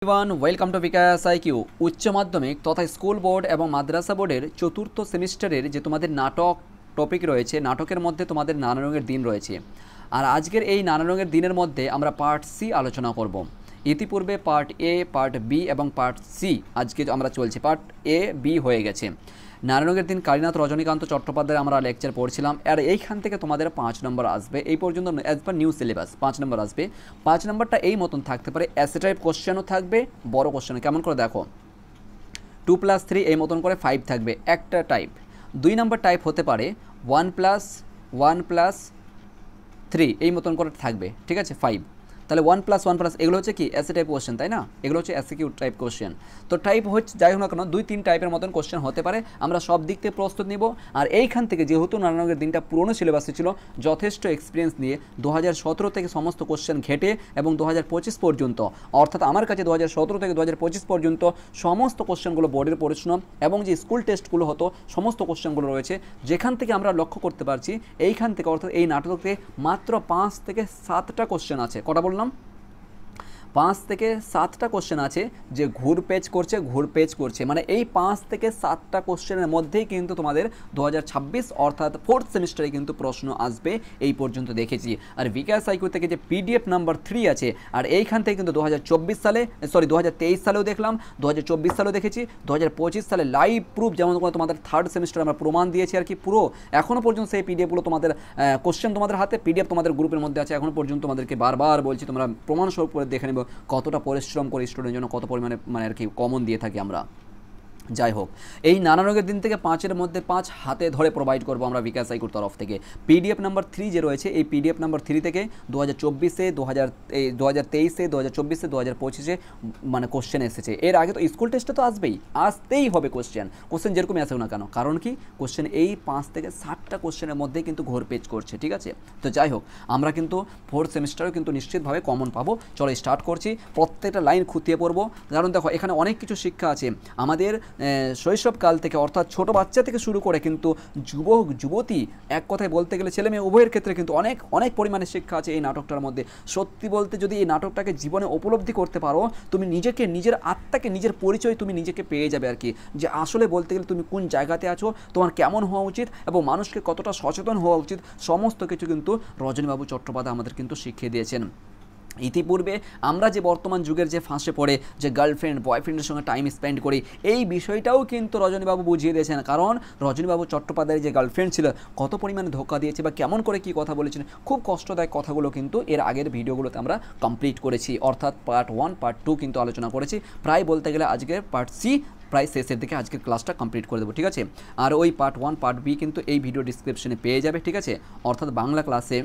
Everyone welcome to Bikash IQ. উচ্চ মাধ্যমিক তথা স্কুল বোর্ড এবং মাদ্রাসা বোর্ডের চতুর্থ সেমিস্টারের যে তোমাদের নাটক টপিক রয়েছে, নাটকের মধ্যে তোমাদের নানা রঙের দিন রয়েছে। আর আজকের এই নানা রঙের দিনের মধ্যে আমরা পার্ট সি আলোচনা করব। ইতিপূর্বে পার্ট এ, পার্ট বি এবং পার্ট সি আজকে আমরা চলছে, পার্ট এ বি হয়ে গেছে। নানা রঙের দিন কালীনাথ রজনীকান্ত চট্টোপাধ্যায় আমরা লেকচার পড়ছিলাম। আর এইখান থেকে তোমাদের 5 নম্বর আসবে, এই পর্যন্ত অ্যাজ পার নিউ সিলেবাস 5 নম্বর আসবে। 5 নম্বরটা এই মতন থাকতে পারে, অ্যাসে টাইপ কোশ্চেনও থাকবে, বড় কোশ্চেন কেমন করে দেখো 2+3 এই মতন করে 5 থাকবে একটা টাইপ। 2 নম্বর টাইপ হতে পারে 1+1+3 এই মতন করে থাকবে, ঠিক আছে 5। তাহলে 1+1+ এগুলো হচ্ছে কি অ্যাসে টাইপ কোশ্চেন, তাই না? এগুলো হচ্ছে অ্যাসে কিউ টাইপ কোশ্চেন। তো টাইপ হচ্ছে যাই হোক না কেন 2-3 টাইপের মতন কোশ্চেন হতে পারে, আমরা সব দিক থেকে প্রস্তুত নিব। আর এইখান থেকে যেহেতু নানা রঙের দিনটা পুরনো সিলেবাসে ছিল, যথেষ্ট এক্সপিরিয়েন্স নিয়ে 2017 থেকে সমস্ত কোশ্চেন ঘেটে এবং 2025 পর্যন্ত, অর্থাৎ আমার কাছে 2017 থেকে 2025 পর্যন্ত সমস্ত কোশ্চেনগুলো বোর্ডের প্রশ্ন এবং যে স্কুল টেস্টগুলো হতো সমস্ত কোশ্চেনগুলো রয়েছে, যেখান থেকে আমরা লক্ষ্য করতে পারছি এইখান থেকে, অর্থাৎ এই নাটক থেকে মাত্র 5 থেকে 7টা কোশ্চেন আছে। কটা বললাম? 5 থেকে 7টা কোশ্চেন আছে যে ঘুরপেচ করছে, মানে এই 5 থেকে 7টা কোশ্চেনের মধ্যেই কিন্তু তোমাদের 2026 অর্থাৎ 4th সেমিস্টারে কিন্তু প্রশ্ন আসবে, এই পর্যন্ত দেখেছি। আর বিকাশ আইকিউ থেকে যে পিডিএফ নাম্বার 3 আছে, আর এইখান থেকে কিন্তু 2024 সালে, সরি 2023 সালেও দেখলাম, 2024 সালেও দেখেছি, 2025 সালে লাইভ প্রুফ, যেমন তোমাদের 3rd সেমিস্টারে আমরা প্রমাণ দিয়েছি আর কি, পুরো এখনও পর্যন্ত সেই পিডিএফগুলো তোমাদের কোশ্চেন তোমাদের হাতে, পিডিএফ তোমাদের গ্রুপের মধ্যে আছে, এখনও পর্যন্ত তোমাদেরকে বারবার বলছি তোমরা প্রমাণস্বরূপ করে দেখে নেবে কতটা পরিশ্রম করে স্টুডেন্টের জন্য, কত পরিমাণে মানে আর কি কমন দিয়ে থাকি আমরা। যাই হোক, এই নানা রঙের দিন থেকে 5-এর মধ্যে 5 হাতে ধরে প্রোভাইড করবো আমরা বিকাশ আইকিউর তরফ থেকে। পিডিএফ নাম্বার 3 যে রয়েছে, এই পিডিএফ নাম্বার 3 থেকে 2024-এ 2023-এ 2024-এ 2025-এ মানে কোশ্চেন এসেছে। এর আগে তো স্কুল টেস্টে তো আসতেই হবে কোশ্চেন যেরকমই আসুক না কেন, কারণ কি কোশ্চেন এই 5 থেকে 7টা কোশ্চেনের মধ্যেই কিন্তু ঘোরপেচ করছে, ঠিক আছে? তো যাই হোক, আমরা কিন্তু 4th সেমিস্টারেও কিন্তু নিশ্চিতভাবে কমন পাবো। চলো স্টার্ট করছি, প্রত্যেকটা লাইন খুঁটিয়ে পড়বো, কারণ দেখো এখানে অনেক কিছু শিক্ষা আছে আমাদের শৈশবকাল থেকে, অর্থাৎ ছোট বাচ্চা থেকে শুরু করে কিন্তু যুবক যুবতী, এক কথায় বলতে গেলে ছেলে মেয়ে উভয়ের ক্ষেত্রে কিন্তু অনেক অনেক পরিমাণে শিক্ষা আছে এই নাটকটার মধ্যে। সত্যি বলতে যদি এই নাটকটাকে জীবনে উপলব্ধি করতে পারো, তুমি নিজেকে, নিজের আত্মাকে, নিজের পরিচয় তুমি নিজেকে পেয়ে যাবে আর কি, যে আসলে বলতে গেলে তুমি কোন জায়গাতে আছো, তোমার কেমন হওয়া উচিত এবং মানুষকে কতটা সচেতন হওয়া উচিত, সমস্ত কিছু কিন্তু রজনীবাবু চট্টোপাধ্যায় আমাদের কিন্তু শিখিয়ে দিয়েছেন। ইতিপূর্বে আমরা যে বর্তমান যুগের যে ফাঁসে পড়ে যে গার্লফ্রেন্ড বয়ফ্রেন্ডের সঙ্গে টাইম স্পেন্ড করি, এই বিষয়টাও কিন্তু রজনীবাবু বুঝিয়ে দিয়েছেন। কারণ রজনীবাবু চট্টোপাধ্যায়ের যে গার্লফ্রেন্ড ছিল কত পরিমাণে ধোঁকা দিয়েছে বা কেমন করে কী কথা বলেছেন, খুব কষ্টদায়ক কথাগুলো কিন্তু এর আগের ভিডিওগুলোতে আমরা কমপ্লিট করেছি, অর্থাৎ পার্ট 1 পার্ট 2 কিন্তু আলোচনা করেছি। প্রায় বলতে গেলে আজকের পার্ট সি প্রায় শেষের দিকে আজকের ক্লাসটা কমপ্লিট করে দেবো, ঠিক আছে? আর ওই পার্ট 1 পার্ট বি কিন্তু এই ভিডিও ডিসক্রিপশনে পেয়ে যাবে, ঠিক আছে? অর্থাৎ বাংলা ক্লাসে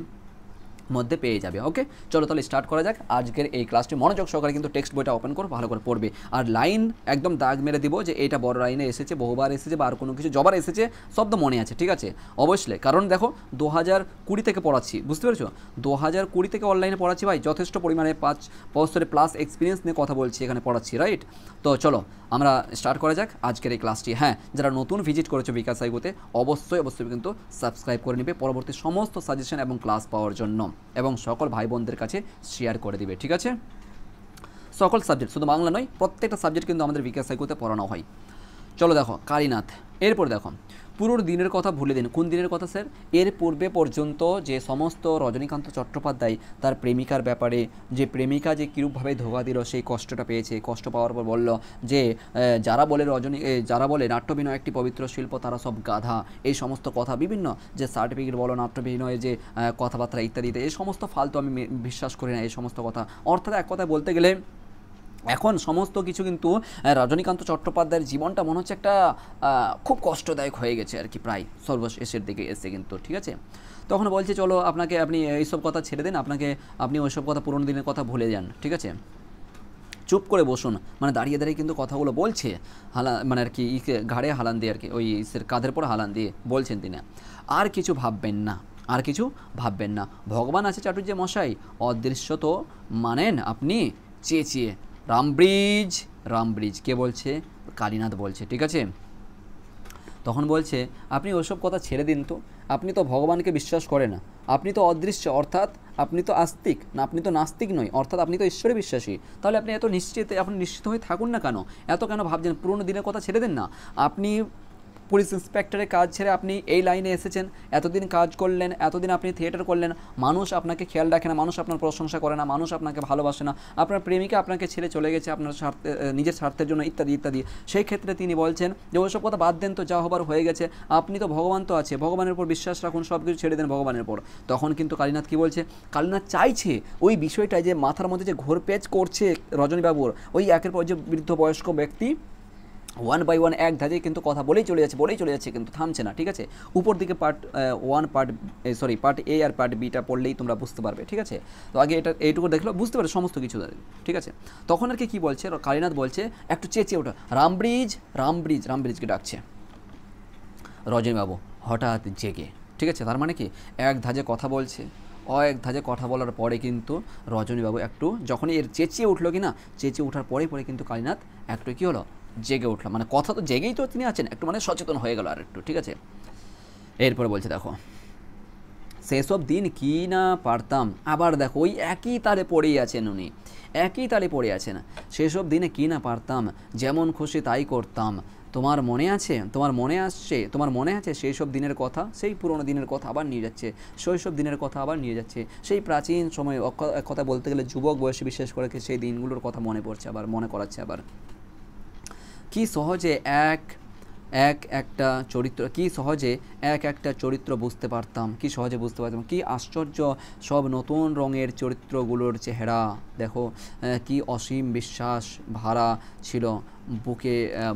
মধ্যে পেয়ে যাবে। ওকে, চলো তাহলে স্টার্ট করা যাক আজকের এই ক্লাসটি। মনোযোগ সহকারে কিন্তু টেক্সট বইটা ওপেন করে ভালো করে পড়বে, আর লাইন একদম দাগ মেরে দিব যে এটা বড় লাইনে এসেছে, বহুবার এসেছে বা আর কোনো কিছু জবার এসেছে, শব্দ মনে আছে, ঠিক আছে? অবশ্যই, কারণ দেখো 2020 থেকে পড়াচ্ছি, বুঝতে পেরেছো? 2020 থেকে অনলাইনে পড়াচ্ছি ভাই, যথেষ্ট পরিমাণে 5 বছরের প্লাস এক্সপিরিয়েন্স নিয়ে কথা বলছি, এখানে পড়াচ্ছি, রাইট? তো চলো আমরা স্টার্ট করা যাক আজকের এই ক্লাসটি। হ্যাঁ, যারা নতুন ভিজিট করেছো বিকাশ আইকিউতে অবশ্যই কিন্তু সাবস্ক্রাইব করে নেবে পরবর্তী সমস্ত সাজেশন এবং ক্লাস পাওয়ার জন্য, এবং সকল ভাই বোনদের কাছে শেয়ার করে দিবে, ঠিক আছে? সকল সাবজেক্ট, শুধু বাংলা নয়, প্রত্যেকটা সাবজেক্ট কিন্তু আমাদের বিকাশ আইকিউতে পড়ানো হয়। চলো দেখো কালীনাথ, এরপর দেখো পুরোর দিনের কথা ভুলে দিন। কোন দিনের কথা স্যার? এর পূর্বে পর্যন্ত যে সমস্ত রজনীকান্ত চট্টোপাধ্যায় তার প্রেমিকার ব্যাপারে, যে প্রেমিকা যে কীরূপভাবে ধোঁকা দিল, সেই কষ্টটা পেয়েছে, কষ্ট পাওয়ার পর বলল যে যারা বলে নাট্যবিনয় একটি পবিত্র শিল্প তারা সব গাধা, এই সমস্ত কথা, বিভিন্ন যে সার্টিফিকেট বলো, নাট্যবিনয় যে কথাবার্তা ইত্যাদিতে, এই সমস্ত ফালতু আমি বিশ্বাস করি না, এই সমস্ত কথা। অর্থাৎ এক কথায় বলতে গেলে এখন সমস্ত কিছু কিন্তু রজনীকান্ত চট্টোপাধ্যায়ের জীবনটা মনে হচ্ছে একটা খুব কষ্টদায়ক হয়ে গেছে আর কি, প্রায় সর্বশেষের দিকে এসে কিন্তু, ঠিক আছে? তখন বলছে চলো আপনি এইসব কথা ছেড়ে দিন, আপনি ওইসব কথা পুরোনো দিনের কথা ভুলে যান, ঠিক আছে? চুপ করে বসুন, মানে দাঁড়িয়ে দাঁড়িয়ে কিন্তু কথাগুলো বলছে, মানে আর কি ঘাড়ে হালান দিয়ে আর কি, ওই কাঁধের পর হালান দিয়ে বলছেন তিনি। আর কিছু ভাববেন না, ভগবান আছে চাটুর্যে মশাই, অদৃশ্য তো মানেন আপনি, চেয়ে রামব্রিজ কে বলছে? কালীনাথ বলছে, ঠিক আছে? তখন বলছে আপনি ওসব কথা ছেড়ে দিন তো, আপনি তো ভগবানকে বিশ্বাস করেন না, আপনি তো অদৃশ্য, অর্থাৎ আপনি তো আস্তিক না, আপনি তো নাস্তিক নয়, অর্থাৎ আপনি তো ঈশ্বরে বিশ্বাসী। তাহলে আপনি এত আপনি নিশ্চিত হয়ে থাকুন না কেন, এত কেন ভাবছেন? পুরোনো দিনের কথা ছেড়ে দেন না। আপনি পুলিশ ইন্সপেক্টরের কাজ ছেড়ে আপনি এই লাইনে এসেছেন, এতদিন কাজ করলেন, এতদিন আপনি থিয়েটার করলেন, মানুষ আপনাকে খেয়াল রাখে না, মানুষ আপনার প্রশংসা করে না, মানুষ আপনাকে ভালোবাসে না, আপনার প্রেমিকা আপনাকে ছেড়ে চলে গেছে আপনার নিজের স্বার্থের জন্য, ইত্যাদি ইত্যাদি। সেই ক্ষেত্রে তিনি বলছেন যে ওইসব কথা বাদ দেন তো, যা হবার হয়ে গেছে, আপনি তো ভগবান তো আছে, ভগবানের উপর বিশ্বাস রাখুন, সব কিছু ছেড়ে দেন ভগবানের উপর। তখন কিন্তু কালীনাথ কী বলছে, কালীনাথ চাইছে ওই বিষয়টায় যে মাথার মধ্যে যে ঘোরপেচ করছে রজনীবাবুর, ওই একের পর যে বৃদ্ধ বয়স্ক ব্যক্তি ওয়ান বাই ওয়ান এক ধাজে কিন্তু কথা বলেই চলে যাচ্ছে কিন্তু থামছে না। ঠিক আছে, উপর দিকে পার্ট পার্ট এ আর পার্ট বিটা পড়লেই তোমরা বুঝতে পারবে। ঠিক আছে, তো আগে এটা এইটুকু দেখলো, বুঝতে পারবে সমস্ত কিছু। ঠিক আছে, তখন আর কি বলছে, কালীনাথ বলছে একটু চেঁচিয়ে ওঠা, রামব্রিজকে ডাকছে রজনীবাবু হঠাৎ জেগে। ঠিক আছে, তার মানে কি এক ধাজে কথা বলছে, এক ধাজে কথা বলার পরে কিন্তু রজনীবাবু একটু যখনই এর চেঁচিয়ে উঠলো কি না, চেঁচিয়ে ওঠার পরে কিন্তু কালীনাথ একটু কী হলো, জেগে উঠলো। মানে কথা তো জেগেই তো তিনি আছেন, একটু মানে সচেতন হয়ে গেল আর একটু। ঠিক আছে, এরপরে বলছে দেখো, সেসব দিন কি না পারতাম, আবার দেখো ওই একই তালে পড়েই আছেন উনি, একই তালে পড়ে আছেন, সেসব দিনে কি না পারতাম, যেমন খুশি তাই করতাম। তোমার মনে আছে সেই সব দিনের কথা, সেই পুরোনো দিনের কথা আবার নিয়ে যাচ্ছে, শৈশব দিনের কথা আবার নিয়ে যাচ্ছে, সেই প্রাচীন সময়, কথা বলতে গেলে যুবক বয়সে বিশেষ করে সেই দিনগুলোর কথা মনে পড়ছে, আবার মনে করাচ্ছে। আবার কি সহজে একটা চরিত্র বুঝতে পারতাম, কি আশ্চর্য সব নতুন রঙের চরিত্রগুলোর চেহারা দেখো, কি অসীম বিশ্বাস ভাড়া ছিল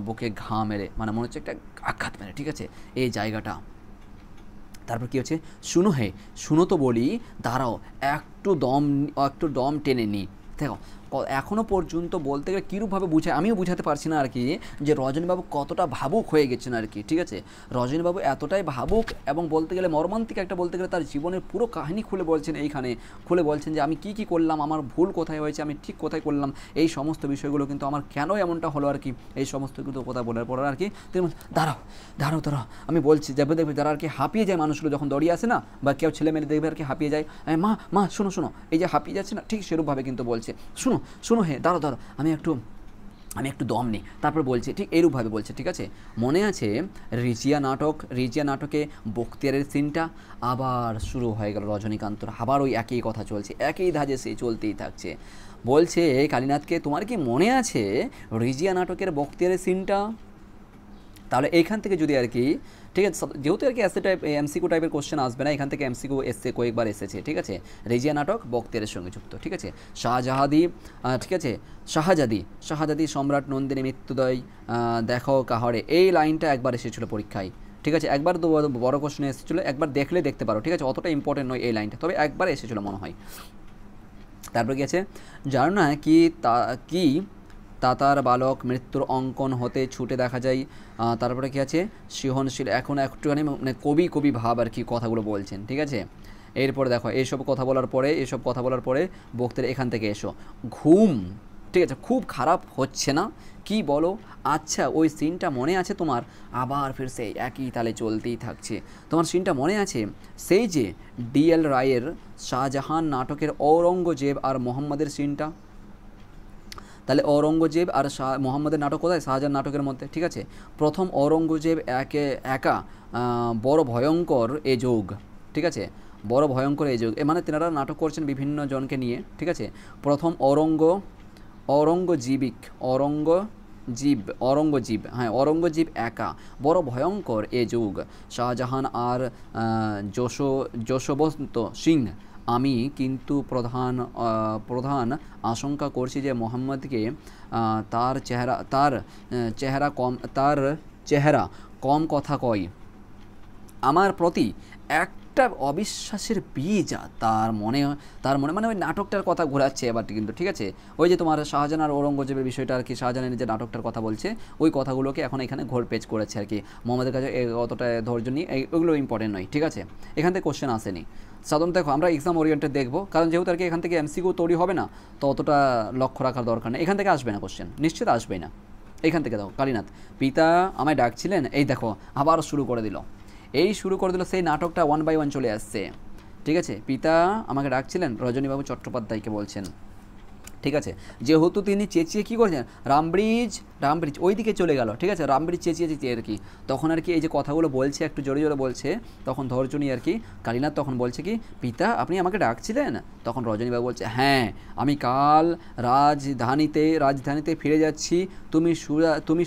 বুকে ঘা মেরে, মানে মনে হচ্ছে একটা আঘাত মেরে। ঠিক আছে, এই জায়গাটা। তারপর কি হচ্ছে, শুনো তো বলি, দাঁড়াও একটু দম টেনে নি। দেখো এখনও পর্যন্ত বলতে গেলে কীরূপভাবে আমিও বুঝাতে পারছি না আর কি, যে রজনীবাবু কতটা ভাবুক হয়ে গেছেন আর কি। ঠিক আছে, রজনীবাবু এতটাই ভাবুক এবং বলতে গেলে মর্মান্তিক একটা, বলতে গেলে তার জীবনের পুরো কাহিনী খুলে বলছেন, এইখানে খুলে বলছেন যে আমি কি করলাম, আমার ভুল কোথায় হয়েছে, আমি ঠিক কোথায় করলাম, এই সমস্ত বিষয়গুলো কিন্তু আমার কেন এমনটা হলো আর কি, এই সমস্ত কিন্তু কথা বলার পর আর কি তিনি দাঁড়াও আমি বলছি, দেখবে যারা আর কি হাঁপিয়ে যায় মানুষগুলো যখন দৌড়িয়ে আসে না, বা কেউ ছেলে মেয়ে দেখবে আর কি হাঁপিয়ে যায়, মা শোনো, এই যে হাঁপিয়ে যাচ্ছে না, ঠিক সেরূপভাবে কিন্তু বলছে, শোনো হে দাঁড়াও আমি একটু দম নিই, তারপর বলছে, ঠিক এইরূপভাবে বলছে। ঠিক আছে, মনে আছে রিজিয়া নাটকে বক্তিয়ারের সিনটা, আবার শুরু হয়ে গেল রজনীকান্তর, আবার ওই একই কথা চলছে, একই ধাজে সে চলতেই থাকছে। বলছে কালীনাথকে, তোমার কি মনে আছে রিজিয়া নাটকের বক্তিয়ারের সিনটা? তাহলে এইখান থেকে যদি আর কি, ঠিক আছে, যেহেতু আর কি এমসিকিউ টাইপের কোশ্চেন আসবে না, এখান থেকে এমসিকিউ এসছে, কয়েকবার এসেছে। ঠিক আছে, রেজিয়া নাটক বক্তিয়ারের সঙ্গে যুক্ত। ঠিক আছে, শাহজাদি সম্রাট নন্দিনী মৃত্যুদয় দেখো কাহরে, এই লাইনটা একবার এসেছিলো পরীক্ষায়। ঠিক আছে, একবার বড় কোশ্চেনে এসেছিলো, একবার দেখলে দেখতে পারো। ঠিক আছে, অতটা ইম্পর্টেন্ট নয় এই লাইনটা, তবে একবার এসেছিলো মনে হয়। তারপর কি আছে, জানো না কি তাতার বালক মৃত্যুর অঙ্কন হতে ছুটে দেখা যায়। তারপরে কি আছে, সৃজনশীল, এখন একটুখানি মানে কবি ভাব আর কি কথাগুলো বলছেন। ঠিক আছে, এরপরে দেখো এইসব কথা বলার পরে বক্তার এখান থেকে এসো, ঘুম, ঠিক আছে, খুব খারাপ হচ্ছে না কি বলো? আচ্ছা ওই সিনটা মনে আছে তোমার? আবার ফির সেই একই তালে চলতেই থাকছে। তোমার সিনটা মনে আছে সেই যে ডিএল রায়ের শাহজাহান নাটকের ঔরঙ্গজেব আর মোহাম্মদের সিনটা? তাহলে ঔরঙ্গজেব আর মোহাম্মদের নাটক কোথায়? শাহজাহান নাটকের মধ্যে। ঠিক আছে, প্রথম ঔরঙ্গজেব একা বড় ভয়ঙ্কর এ যোগ। ঠিক আছে, বড় ভয়ঙ্কর এই যুগ, মানে তেনারা নাটক করছেন বিভিন্ন জনকে নিয়ে। ঠিক আছে, প্রথম ঔরঙ্গজীব একা বড় ভয়ঙ্কর এ যুগ। শাহজাহান আর যশবন্ত সিং। আমি কিন্তু প্রধান আশঙ্কা করছি যে মোহাম্মদকে তার চেহারা কম কথা কয়, আমার প্রতি একটা অবিশ্বাসের বীজ তার মনে মানে ওই নাটকটার কথা ঘোরাচ্ছে এবার কিন্তু। ঠিক আছে, ওই যে তোমার শাহজাহান আর ঔরঙ্গজেবের বিষয়টা আর কি, শাহজাহানের যে নাটকটার কথা বলছে ওই কথাগুলোকে এখন এখানে ঘোরপেচ করেছে আর কি। মোহাম্মদের কাছে অতটা ধৈর্য নিয়ে ওইগুলো ইম্পর্টেন্ট নয়। ঠিক আছে, এখান থেকে কোশ্চেন আসেনি সাধারণত। দেখো আমরা এক্সাম ওরিয়েন্টেড দেখবো, কারণ যেহেতু আর কি এখান থেকে এমসিকিউ তৈরি হবে না, তো অতটা লক্ষ্য রাখার দরকার নেই। এখান থেকে আসবে না কোশ্চেন, নিশ্চিত আসবেই না। এখান থেকে দেখো, কালীনাথ পিতা আমায় ডাকছিলেন, এই দেখো আবার শুরু করে দিল সেই নাটকটা 1 বাই 1 চলে আসছে। ঠিক আছে, পিতা আমাকে ডাকছিলেন, রজনীবাবু চট্টোপাধ্যায়কে বলছেন। ঠিক আছে, যেহেতু তিনি চেঁচিয়ে কী করছেন, রামব্রিজ রামব্রিজ ওই দিকে চলে গেল। ঠিক আছে, রামব্রিজ চেঁচিয়ে চেঁচিয়ে আর কি, তখন আর কি এই যে কথাগুলো বলছে একটু জোরে জোরে বলছে, তখন ধৈর্য নিয়ে আর কি কালীনাথ তখন বলছে কি, পিতা আপনি আমাকে ডাকছিলেন? তখন রজনীবাবু বলছে, হ্যাঁ আমি কাল রাজধানীতে ফিরে যাচ্ছি, তুমি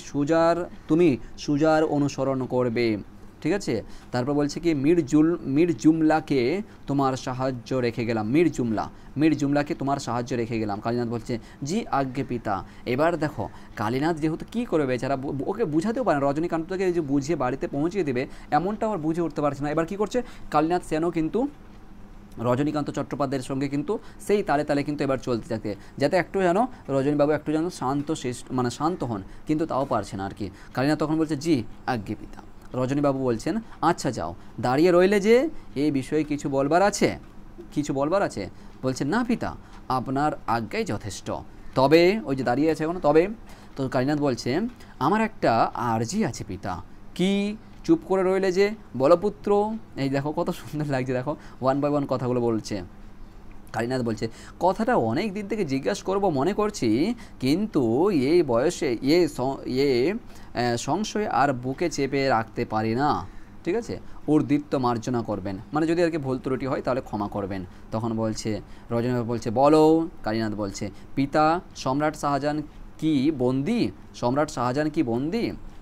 সুজার অনুসরণ করবে। ঠিক আছে, তারপর বলছে কি, মির জুমলাকে তোমার সাহায্য রেখে গেলাম, মির জুমলাকে তোমার সাহায্য রেখে গেলাম। কালীনাথ বলছে, জি আজ্ঞে পিতা। এবার দেখো কালীনাথ যেহেতু কী করবে বেচারা, ওকে বুঝাতেও পারে, রজনীকান্তকে যে বুঝিয়ে বাড়িতে পৌঁছিয়ে দেবে এমনটা আবার বুঝে উঠতে পারছে না। এবার কী করছে কালীনাথ সেনও কিন্তু রজনীকান্ত চট্টোপাধ্যায়ের সঙ্গে কিন্তু সেই তালে তালে কিন্তু এবার চলতে থাকে, যাতে একটু যেন রজনীবাবু একটু যেন শান্ত হন, কিন্তু তাও পারছে না আর কি। কালীনাথ তখন বলছে, জি আজ্ঞে পিতা। রজনীবাবু বলছেন, আচ্ছা যাও, দাঁড়িয়ে রইলে যে, এই বিষয়ে কিছু বলবার আছে? বলছে, না পিতা, আপনার আজ্ঞাই যথেষ্ট। তবে ওই যে দাঁড়িয়ে আছে এখন, তবে তো কালীনাথ বলছে, আমার একটা আর্জি আছে পিতা। কি? চুপ করে রইলে যে, বলপুত্র। এই দেখো কত সুন্দর লাগছে, দেখো ওয়ান বাই ওয়ান কথাগুলো বলছে। কালীনাথ বলছে, কথাটা অনেক দিন থেকে জিজ্ঞাসা করব মনে করছি, কিন্তু এই বয়সে সংশয় আর বুকে চেপে রাখতে পারি না। ঠিক আছে, ওর দীপ্ত মার্জনা করবেন, মানে যদি আর কি ভুল ত্রুটি হয় তাহলে ক্ষমা করবেন। তখন বলছে রজনীবাবু বলছে, বলো। কালীনাথ বলছে, পিতা সম্রাট শাহজাহান কি বন্দি?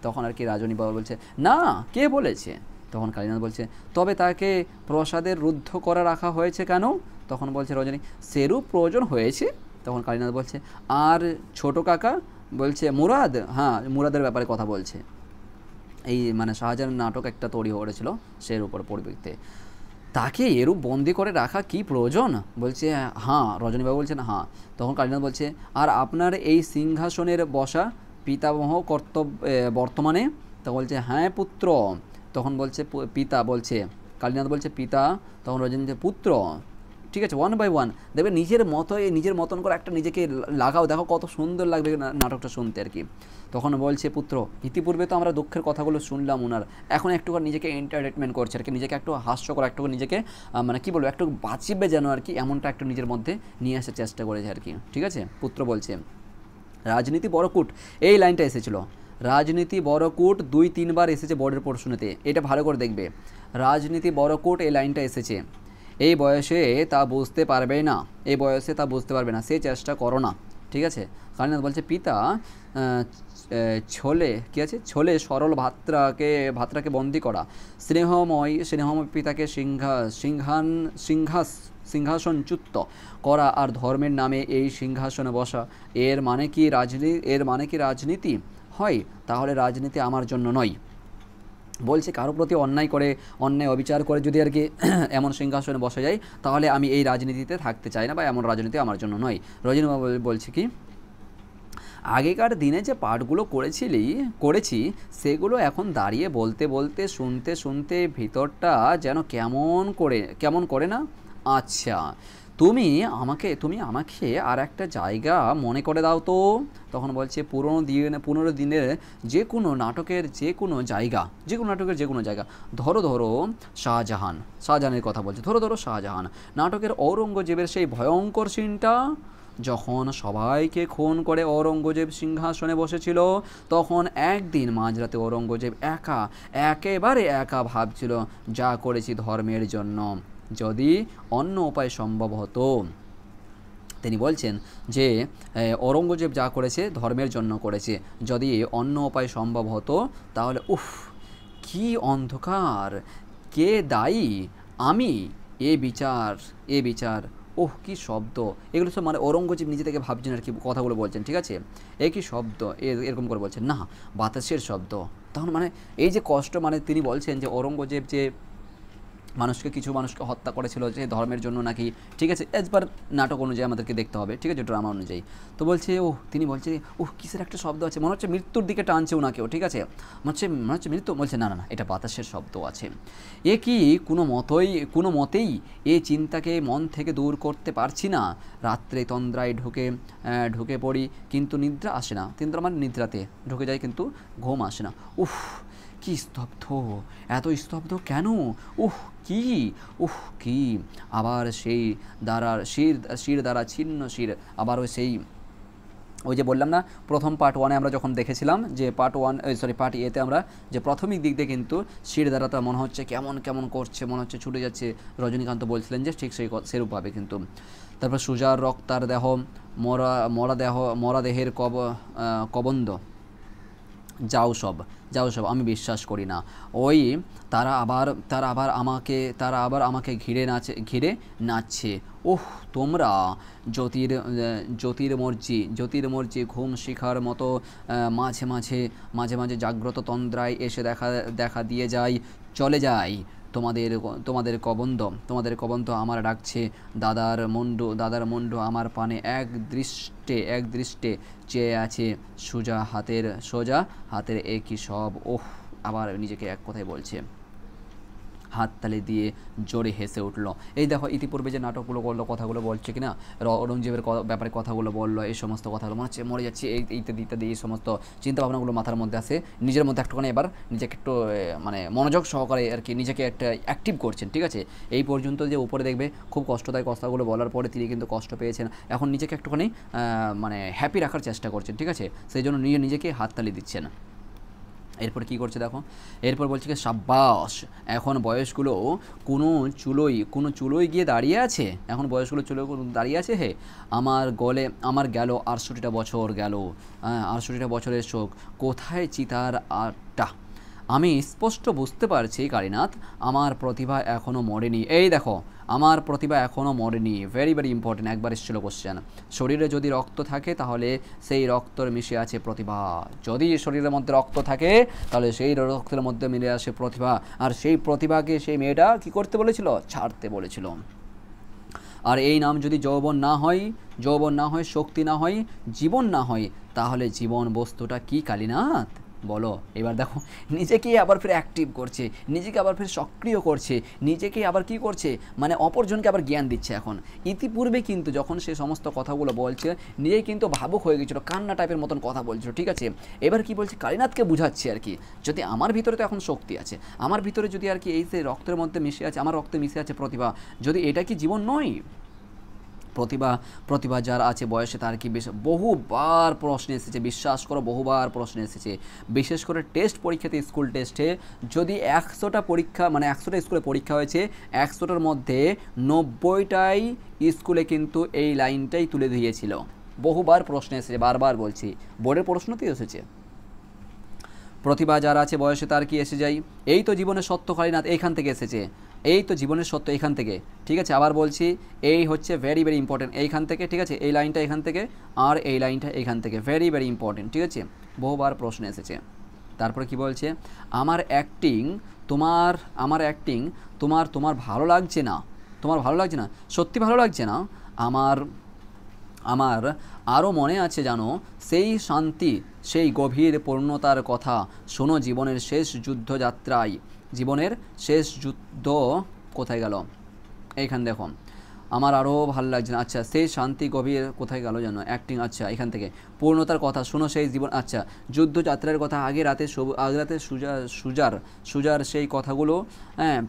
তখন আর কি রজনীবাবু বলছে, না, কে বলেছে? তখন কালীনাথ বলছে, তবে তাকে প্রসাদের রুদ্ধ করে রাখা হয়েছে কেন? তখন বলছে রজনী, সেরূপ প্রয়োজন হয়েছে। তখন কালীনাথ বলছে, আর ছোট কাকা? বলছে মুরাদ, হ্যাঁ মুরাদের ব্যাপারে কথা বলছে, এই মানে শাহজাহান নাটক একটা তৈরি করেছিল সের উপর পরিপ্রেক্ষিতে, তাকে এরূপ বন্দি করে রাখা কি প্রয়োজন? বলছে, হ্যাঁ। রজনীবাবু বলছেন, হ্যাঁ। তখন কালীনাথ বলছে, আর আপনার এই সিংহাসনের বসা পিতামহ বর্তমানে? তখন বলছে, হ্যাঁ পুত্র। তখন বলছে পিতা, বলছে কালীনাথ বলছে পিতা, তখন রজনী পুত্র। ঠিক আছে, ওয়ান বাই ওয়ান দেখবে নিজের মতন করে একটা নিজেকে লাগাও, দেখো কত সুন্দর লাগবে নাটকটা শুনতে আর কি। তখন বলছে, পুত্র ইতিপূর্বে তো আমরা দুঃখের কথাগুলো শুনলাম ওনার, এখন একটু নিজেকে এন্টারটেনমেন্ট করছে আর কি, নিজেকে একটু হাস্যকর, একটু নিজেকে মানে কী বলবো, একটু বাঁচিবে যেন আর কি, এমনটা একটু নিজের মধ্যে নিয়ে আসার চেষ্টা করেছে আর কি। ঠিক আছে, পুত্র বলছে, রাজনীতি বড়কুট, এই লাইনটা এসেছিলো, রাজনীতি বড়কুট 2-3 বার এসেছে বোর্ডের প্রশ্নতে, এটা ভালো করে দেখবে, রাজনীতি বড়কুট এই লাইনটা এসেছে। এই বয়সে তা বুঝতে পারবে না, সে চেষ্টা করো না। ঠিক আছে, কালীনাথ বলছে, পিতা ছোলে সরল ভাত্রাকে বন্দি করা, স্নেহময় পিতাকে সিংহাসনচ্যুত করা আর ধর্মের নামে এই সিংহাসনে বসা, এর মানে কি রাজনীতি হয়? তাহলে রাজনীতি আমার জন্য নয়। বলছে, কারো প্রতি অন্যায় অবিচার করে যদি আর কি এমন সিংহাসনে বসা যায়, তাহলে আমি এই রাজনীতিতে থাকতে চাই না, বা এমন রাজনীতি আমার জন্য নয়। রজনীবাবু বলছে কি, আগেকার দিনে যে পাঠগুলো করেছি সেগুলো এখন দাঁড়িয়ে বলতে শুনতে ভিতরটা যেন কেমন করে না। আচ্ছা, তুমি আমাকে আর একটা জায়গা মনে করে দাও তো। তখন বলছে, পুরনো দিনের যে কোনো নাটকের যে কোনো জায়গা, ধরো শাহজাহানের কথা বলছে, ধরো শাহজাহান নাটকের ঔরঙ্গজেবের সেই ভয়ঙ্কর সিনটা, যখন সবাইকে খুন করে ঔরঙ্গজেব সিংহাসনে বসেছিল, তখন একদিন মাঝরাতে ঔরঙ্গজেব একেবারে একা ভাবছিল, যা করেছি ধর্মের জন্য, যদি অন্য উপায় সম্ভব হতো। তিনি বলছেন যে ঔরঙ্গজেব যা করেছে ধর্মের জন্য করেছে, যদি অন্য উপায় সম্ভব হতো তাহলে কি অন্ধকার, কে দায়ী? আমি? এ বিচার কি শব্দ, এগুলো সব মানে ঔরঙ্গজেব নিজে থেকে ভাবছেন আর কি, কথাগুলো বলছেন। ঠিক আছে, কি শব্দ, এরকম করে বলছেন, না বাতাসের শব্দ। তখন মানে এই যে কষ্ট, মানে তিনি বলছেন যে ঔরঙ্গজেব যে কিছু মানুষকে হত্যা করেছিল যে ধর্মের জন্য নাকি। ঠিক আছে, এজ পার নাটক অনুযায়ী আমাদেরকে দেখতে হবে, ঠিক আছে, ড্রামা অনুযায়ী। তো বলছে তিনি বলছে, কিসের একটা শব্দ আছে, মনে হচ্ছে মৃত্যুর দিকে টানছে ওনাকেও। ঠিক আছে, মনে হচ্ছে মৃত্যু। বলছে, না, এটা বাতাসের শব্দ আছে। কি কোনো মতেই এই চিন্তাকে মন থেকে দূর করতে পারছি না। রাত্রে তন্দ্রায় ঢুকে পড়ি, কিন্তু নিদ্রা আসে না। তন্দ্রা মানে নিদ্রাতে ঢুকে যায়, কিন্তু ঘুম আসে না। কি স্তব্ধ, এত স্তব্ধ কেন? উহ কি, উহ কি। আবার সেই শির দ্বারা ছিন্ন শির, আবার সেই ওই যে বললাম না প্রথম পার্ট 1-এ আমরা যখন দেখেছিলাম যে পার্ট এতে আমরা যে প্রাথমিক দিক দিয়ে কিন্তু শির দ্বারাটা মনে হচ্ছে কেমন কেমন করছে, মনে হচ্ছে ছুটে যাচ্ছে। রজনীকান্ত বলছিলেন যে ঠিক সেরূপভাবে কিন্তু। তারপর সুজার রক্তার দেহ, মরা দেহের কবন্দ, যাও সব আমি বিশ্বাস করি না। ওই তারা আবার আমাকে ঘিরে নাচছে। ওহ তোমরা জ্যোতির্মর্জি ঘুম শিখার মতো মাঝে মাঝে জাগ্রত তন্দ্রায় এসে দেখা দিয়ে চলে যায়। তোমাদের কবন্ধ আমার ডাকছে। দাদার মুন্ডু আমার পানে এক দৃষ্টে চেয়ে আছে। সোজা হাতের একই সব। ওহ, আবার নিজেকে এক কথায় বলছে। হাততালি দিয়ে জোরে হেসে উঠল। এই দেখো ইতিপূর্বে যে নাটকগুলো করলো, কথাগুলো বলছে কিনা, ঔরঙ্গজেবের ব্যাপারে কথাগুলো বললো, এই সমস্ত কথাগুলো মনে হচ্ছে মরে যাচ্ছে ইত্যাদি এই সমস্ত চিন্তাভাবনাগুলো মাথার মধ্যে আসে। নিজের মধ্যে একটুখানি এবার নিজেকে একটু মানে মনোযোগ সহকারে আর কি নিজেকে একটা অ্যাক্টিভ করছেন, ঠিক আছে। এই পর্যন্ত যে উপরে দেখবে খুব কষ্টদায়ক কথাগুলো বলার পরে তিনি কিন্তু কষ্ট পেয়েছেন, এখন নিজেকে একটুখানি মানে হ্যাপি রাখার চেষ্টা করছেন, ঠিক আছে। সেই জন্য নিজেকে হাততালি দিচ্ছেন। এরপর কি করছে দেখো, এরপর বলছে কি সাব্বাস, এখন বয়সগুলো কোনো চুলোয় গিয়ে দাঁড়িয়ে আছে। এখন বয়সগুলো দাঁড়িয়ে আছে। হে আমার গেল 68টা বছর গেল, 68টা বছরের শোক, কোথায় চিতার আটটা। আমি স্পষ্ট বুঝতে পারছি কালীনাথ, আমার প্রতিভা এখনও মরেনি। এই দেখো, আমার প্রতিভা এখনও মরেনি, ভেরি ভেরি ইম্পর্টেন্ট, একবার এসেছিল কোশ্চেন। শরীরে যদি রক্ত থাকে তাহলে সেই রক্তর মিশে আছে প্রতিভা। যদি শরীরের মধ্যে রক্ত থাকে তাহলে সেই রক্তের মধ্যে মিলে আসে প্রতিভা, আর সেই প্রতিভাকে সেই মেয়েটা কি করতে বলেছিল? ছাড়তে বলেছিল। আর এই নাম যদি যৌবন না হয়, শক্তি না হয়, জীবন না হয়, তাহলে জীবন বস্তুটা কি কালীনাথ বলো? এবার দেখো নিজেকেই আবার ফের অ্যাক্টিভ করছে, নিজেকে আবার ফের সক্রিয় করছে, নিজেকে আবার কি করছে মানে অপরজনকে আবার জ্ঞান দিচ্ছে। এখন ইতিপূর্বে কিন্তু যখন সে সমস্ত কথাগুলো বলছে নিজেই কিন্তু ভাবুক হয়ে গেছিলো, কান্না টাইপের মতন কথা বলছিল, ঠিক আছে। এবার কি বলছে? কালীনাথকে বুঝাচ্ছে আর কি, যদি আমার ভিতরে তো এখন শক্তি আছে, আমার ভিতরে যদি আর কি এই যে রক্তের মধ্যে মিশে আছে, আমার রক্তে মিশে আছে প্রতিভা, যদি এটা কি জীবন নয়? প্রতিভা যার আছে বয়সে তার কি বহুবার প্রশ্ন এসেছে, বিশ্বাস করো বহুবার প্রশ্ন এসেছে, বিশেষ করে টেস্ট পরীক্ষাতে, স্কুল টেস্টে যদি 100টা পরীক্ষা মানে 100টা স্কুলে পরীক্ষা হয়েছে, 100টার মধ্যে 90টাই স্কুলে কিন্তু এই লাইনটাই তুলে দিয়েছিল। বহুবার প্রশ্ন এসেছে, বারবার বলছি, বোর্ডের প্রশ্নতেই এসেছে। প্রতিভা যার আছে বয়সে তার কি এসে যায়, এই তো জীবনের সত্য কালীনাথ, এইখান থেকে এসেছে, এই তো জীবনের সত্য এখান থেকে, ঠিক আছে। আবার বলছি, এই হচ্ছে ভেরি ভেরি ইম্পর্টেন্ট, এইখান থেকে, ঠিক আছে। এই লাইনটা এখান থেকে আর এই লাইনটা এখান থেকে, ভেরি ভেরি ইম্পর্টেন্ট, ঠিক আছে। বহুবার প্রশ্ন এসেছে। তারপরে কি বলছে? আমার অ্যাক্টিং তোমার ভালো লাগছে না, সত্যি ভালো লাগছে না। আমার আরও মনে আছে জানো সেই শান্তি, সেই গভীর পূর্ণতার কথা। শোনো জীবনের শেষ যুদ্ধ কোথায় গেল? এইখান দেখো, আমার আরও ভালো লাগছে না। আচ্ছা, সেই শান্তি গভীর কোথায় গেল জানো? অ্যাক্টিং, আচ্ছা এখান থেকে পূর্ণতার কথা শোনো সেই জীবন, আচ্ছা যুদ্ধযাত্রার কথা, আগে রাতে সুজার সেই কথাগুলো, হ্যাঁ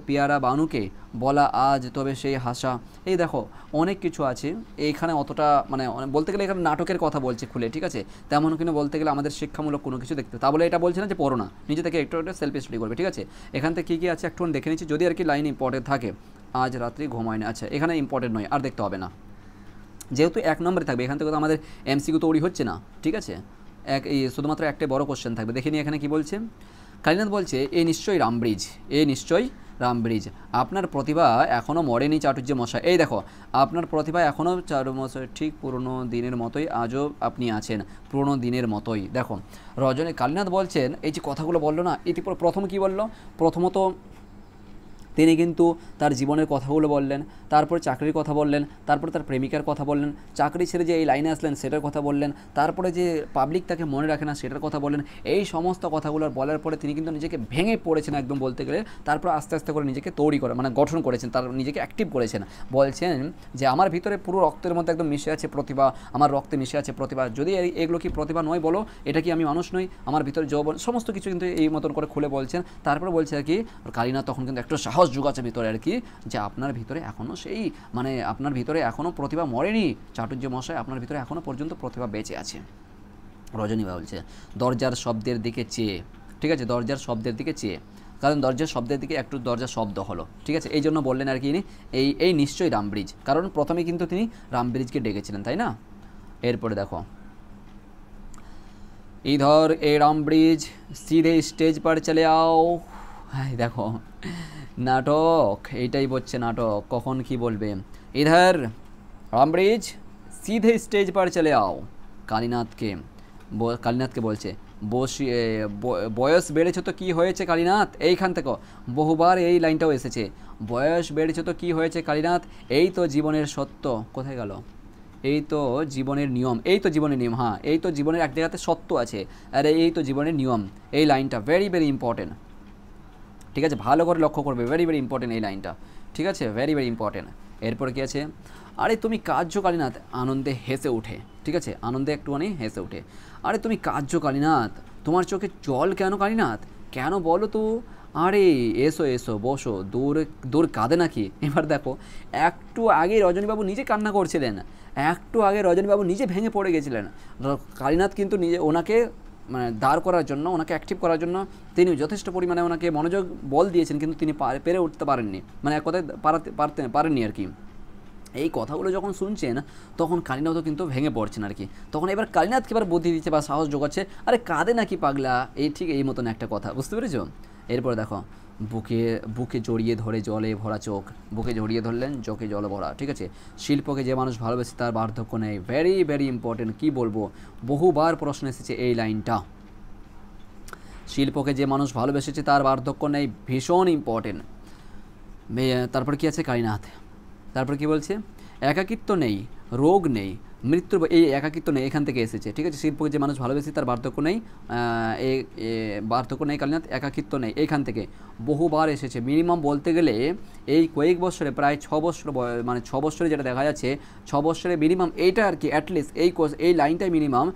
পিয়ারা বানুকে বলা আজ তবে সেই হাসা। এই দেখো অনেক কিছু আছে এইখানে, অতটা মানে বলতে গেলে এখানে নাটকের কথা বলছে খুলে, ঠিক আছে। তেমন কিন্তু বলতে গেলে আমাদের শিক্ষামূলক কোনো কিছু দেখতে, তা বলে এটা বলছে না যে পড়ো না, নিজে থেকে একটু সেলফ স্টাডি করবে, ঠিক আছে। এখান থেকে কী আছে একটু দেখে নিচ্ছি, যদি আর কি লাইন ইম্পর্টেন্ট থাকে। আজ রাত্রি ঘুমায় না, আচ্ছা এখানে ইম্পর্টেন্ট নয়, আর দেখতে হবে না, যেহেতু 1 নম্বরে থাকবে। এখান থেকে তো আমাদের এমসিকিউ তৈরি হচ্ছে না, ঠিক আছে। শুধুমাত্র একটা বড় কোশ্চেন থাকবে। দেখে নিই এখানে কি বলছে। কালীনাথ বলছে এ নিশ্চয়ই রামব্রিজ। আপনার প্রতিভা এখনও মরেনি চাটুর্য মশাই। এই দেখো, আপনার প্রতিভা এখনও মশাই ঠিক পুরনো দিনের মতোই, আজও আপনি আছেন পুরনো দিনের মতোই। দেখো কালীনাথ বলছেন এই যে কথাগুলো বললো না, প্রথম কি বললো? প্রথমত তিনি কিন্তু তার জীবনের কথাগুলো বললেন, তারপর চাকরির কথা বললেন, তারপর তার প্রেমিকার কথা বললেন, চাকরি ছেড়ে যে এই লাইনে আসলেন সেটার কথা বললেন, তারপরে যে পাবলিক তাকে মনে রাখে না সেটার কথা বললেন। এই সমস্ত কথাগুলো বলার পরে তিনি কিন্তু নিজেকে ভেঙে পড়েছেন একদম বলতে গেলে। তারপর আস্তে আস্তে করে নিজেকে তৈরি করে মানে গঠন করেছেন, তার নিজেকে অ্যাক্টিভ করেছেন। বলছেন যে আমার ভিতরে পুরো রক্তের মধ্যে একদম মিশে আছে প্রতিভা, আমার রক্তে মিশে আছে প্রতিভা। যদি এগুলো কি প্রতিভা নয় বলো, এটা কি আমি মানুষ নই? আমার ভিতরে যৌবন সমস্ত কিছু কিন্তু এই মতন করে খুলে বলছেন। তারপরে বলছে আর কি কালীনাথ তখন কিন্তু একটু সাহস যোগাচ্ছে ভিতরে আর কি, যে আপনার ভিতরে এখনও সেই মানে আপনার ভিতরে এখনও প্রতিভা মরেনি চাটুর্য মশাই, আপনার ভিতরে এখনও পর্যন্ত প্রতিভা বেঁচে আছে। রজনী বলছে দরজার শব্দের দিকে চেয়ে, ঠিক আছে, দরজার শব্দের দিকে চেয়ে, কারণ দরজার শব্দের দিকে একটু দরজার শব্দ হলো, ঠিক আছে, এই জন্য বললেন আর কি এই নিশ্চয়ই রামব্রিজ, কারণ প্রথমে কিন্তু তিনি রামব্রিজকে ডেকেছিলেন, তাই না? এরপরে দেখো इधर ए राम ब्रिज सीधे स्टेज पर चले आओ। হ্যাঁ দেখো নাটক, এইটাই বলছে নাটক, কখন কি বলবে। ইধার রাম ব্রিজ সিধে স্টেজ पर चले आओ। কালীনাথকে বলছে বয়স বেড়েছে তো কি হয়েছে কালীনাথ, এইখান থেকে বহুবার এই লাইনটাও এসেছে, বয়স বেড়েছে তো কি হয়েছে কালীনাথ, এই তো জীবনের সত্য। কোথায় গেল? এই তো জীবনের নিয়ম, এই তো জীবনের নিয়ম, হ্যাঁ এই তো জীবনের এক জায়গাতে সত্য আছে, আরে এই তো জীবনের নিয়ম। এই লাইনটা ভেরি ভেরি ইম্পর্টেন্ট, ঠিক আছে, ভালো করে লক্ষ্য করবে, ভেরি ভেরি ইম্পর্টেন্ট এই লাইনটা, ঠিক আছে, ভেরি ভেরি ইম্পর্টেন্ট। এরপর কি আছে, আরে তুমি কার্য কালীনাথ, আনন্দে হেসে ওঠে, ঠিক আছে, আনন্দে একটুখানি হেসে ওঠে। আরে তুমি কার্য কালীনাথ, তোমার চোখে জল কেন কালীনাথ, কেন বলো তো? আরে এসো এসো বসো, দূর কাঁদে নাকি? এবার দেখো একটু আগে রজনীবাবু নিজে কান্না করছিলেন, একটু আগে রজনীবাবু নিজে ভেঙে পড়ে গেছিলেন। কালীনাথ কিন্তু নিজে ওনাকে মানে দাঁড় করার জন্য, ওনাকে অ্যাক্টিভ করার জন্য তিনি যথেষ্ট পরিমাণে ওনাকে মনোযোগ বল দিয়েছেন, কিন্তু তিনি পেরে উঠতে পারেননি, মানে এক কথায় পারেননি আর কি। এই কথাগুলো যখন শুনছেন তখন কালীনাথও কিন্তু ভেঙে পড়ছেন আর কি। তখন এবার কালীনাথকে এবার বুদ্ধি দিচ্ছে বা সাহস যোগাচ্ছে, আরে কাঁদে নাকি পাগলা, এই ঠিক এই মতন একটা কথা, বুঝতে পেরেছ? এরপরে দেখো বুকে জড়িয়ে ধরে জলে ভরা চোখ, বুকে জড়িয়ে ধরলেন চোখে জলে ভরা, ঠিক আছে। শিল্পকে যে মানুষ ভালোবেসে তার বার্ধক্য নেই, ভেরি ভেরি ইম্পর্টেন্ট, কি বলবো, বহুবার প্রশ্ন এসেছে এই লাইনটা। শিল্পকে যে মানুষ ভালোবেসেছে তার বার্ধক্য নেই, ভীষণ ইম্পর্টেন্ট। তারপর কি আছে কালীনাথ, তারপর কি বলছে, একাকিত্ব নেই, রোগ নেই, মৃত্যুর এই একাকিত্ব নেই এখান থেকে এসেছে, ঠিক আছে। শিল্পকে যে মানুষ ভালোবেসে তার বার্ধক্য নেই, বার্ধক্য নেই কালীনাথ, একাকিত্ব নেই, এইখান থেকে বহুবার এসেছে। মিনিমাম বলতে গেলে এই কয়েক বছরে প্রায় 6 বছর, মানে 6 বছরে যেটা দেখা যাচ্ছে 6 বছরে মিনিমাম এইটা আর কি, অ্যাটলিস্ট এই লাইনটাই মিনিমাম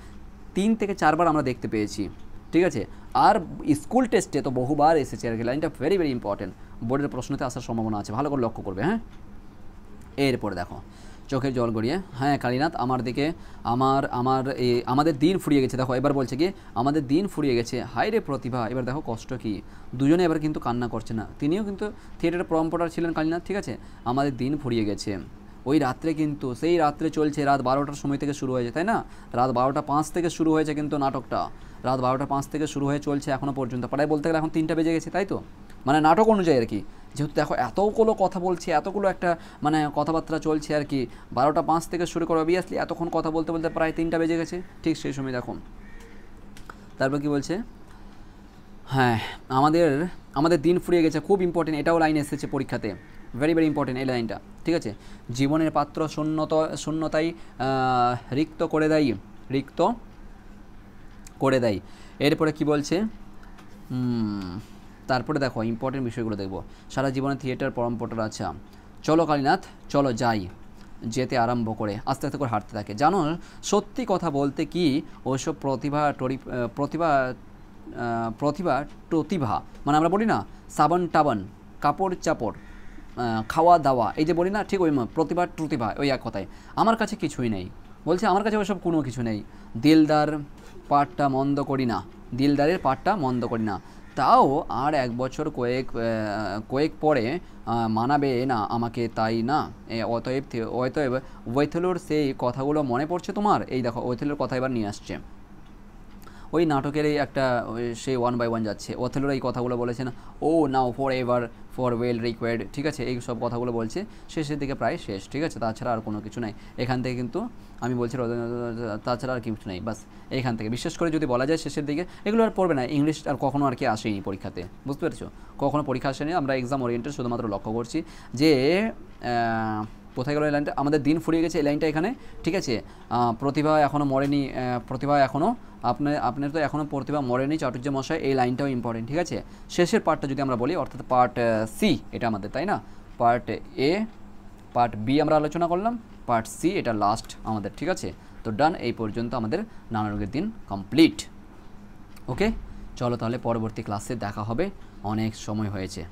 3 থেকে 4 বার আমরা দেখতে পেয়েছি, ঠিক আছে। আর স্কুল টেস্টে তো বহুবার এসেছে আর কি, লাইনটা ভেরি ভেরি ইম্পর্টেন্ট, বোর্ডের প্রশ্নতে আসার সম্ভাবনা আছে, ভালো করে লক্ষ্য করবে। হ্যাঁ এরপরে দেখো চোখের জল গড়িয়ে, হ্যাঁ কালীনাথ আমার দিকে, আমাদের দিন ফুরিয়ে গেছে। দেখো এবার বলছে কি আমাদের দিন ফুরিয়ে গেছে, হায় রে প্রতিভা। এবার দেখো কষ্ট কি, দুজনে এবার কিন্তু কান্না করছে না, তিনিও কিন্তু থিয়েটারের প্রম্পটার ছিলেন কালীনাথ, ঠিক আছে। আমাদের দিন ফুরিয়ে গেছে, ওই রাত্রে কিন্তু সেই রাত্রে চলছে, রাত 12টার সময় থেকে শুরু হয়েছে, তাই না? রাত 12টা 5 থেকে শুরু হয়েছে কিন্তু নাটকটা, রাত 12টা 5 থেকে শুরু হয়ে চলছে এখনও পর্যন্ত, প্রায় বলতে গেলে এখন 3টা বেজে গেছে, তাই তো? মানে নাটক অনুযায়ী আর কি, যেহেতু দেখো এতগুলো কথা বলছে, এতগুলো একটা মানে কথাবার্তা চলছে আর কি, 12টা 5 থেকে শুরু করে অবভিয়াসলি এতক্ষণ কথা বলতে বলতে প্রায় 3টা বেজে গেছে, ঠিক সেই সময় দেখো। তারপর কি বলছে, হ্যাঁ আমাদের দিন ফুরিয়ে গেছে, খুব ইম্পর্টেন্ট, এটাও লাইন এসেছে পরীক্ষাতে, ভেরি ভেরি ইম্পর্টেন্ট এই লাইনটা, ঠিক আছে। জীবনের পাত্র শূন্যতাই রিক্ত করে দেয়। এরপরে কি বলছে, তারপরে দেখো ইম্পর্টেন্ট বিষয়গুলো দেখবো, সারা জীবনে থিয়েটার পরম্পরা। আচ্ছা চলো কালীনাথ চলো যাই, যেতে আরম্ভ করে আস্তে আস্তে করে হাঁটতে থাকে। জানো সত্যি কথা বলতে কি ওইসব প্রতিভা মানে আমরা বলি না সাবান টাবান, কাপড় চাপড়, খাওয়া দাওয়া, এই যে বলি না ঠিক ওই প্রতিভা ওই এক কথায়, আমার কাছে কিছুই নেই। বলছে আমার কাছে ওইসব কোনো কিছু নেই, দিলদারের পাঠটা মন্দ করি না, তাও আর 1 বছর কয়েক পরে মানাবে না আমাকে, তাই না? অতএব ওয়েথেলোর সেই কথাগুলো মনে পড়ছে তোমার? এই দেখো ওয়েথেলোর কথা এবার নিয়ে আসছে, ওই নাটকেরই একটা সেই 1 বাই 1 যাচ্ছে। ওথেলোর এই কথাগুলো বলেছেন, O now for ever farewell required, ঠিক আছে, এই সব কথাগুলো বলছে, শেষের দিকে প্রায় শেষ, ঠিক আছে, তাছাড়া আর কোনো কিছু নাই এখান থেকে, কিন্তু আমি বলছি তাছাড়া আর কিছু নেই, বাস এইখান থেকে বিশেষ করে যদি বলা যায় শেষের দিকে এগুলো আর পড়বে না। ইংলিশ আর কখনো আর কি আসেনি পরীক্ষাতে, বুঝতে পেরেছো, কখনো পরীক্ষা আসেনি, আমরা এক্সাম ওরিয়েন্টেড শুধুমাত্র লক্ষ্য করছি যে কোথায় গেল এই লাইনটা, আমাদের দিন ফুরিয়ে গেছে এই লাইনটা এখানে, ঠিক আছে, প্রতিভা এখনও মরেনি, প্রতিভা এখনও আপনার তো এখনও প্রতিভা মরেনি চাটুর্য মশাই, এই লাইনটাও ইম্পর্টেন্ট, ঠিক আছে। শেষের পার্টটা যদি আমরা বলি, অর্থাৎ পার্ট সি এটা আমাদের, তাই না, পার্ট এ পার্ট বি আমরা আলোচনা করলাম, পার্ট সি এটা লাস্ট আমাদের, ঠিক আছে। তো ডান, এই পর্যন্ত আমাদের নানা রোগের দিন কমপ্লিট। ওকে, চলো তাহলে পরবর্তী ক্লাসে দেখা হবে, অনেক সময় হয়েছে।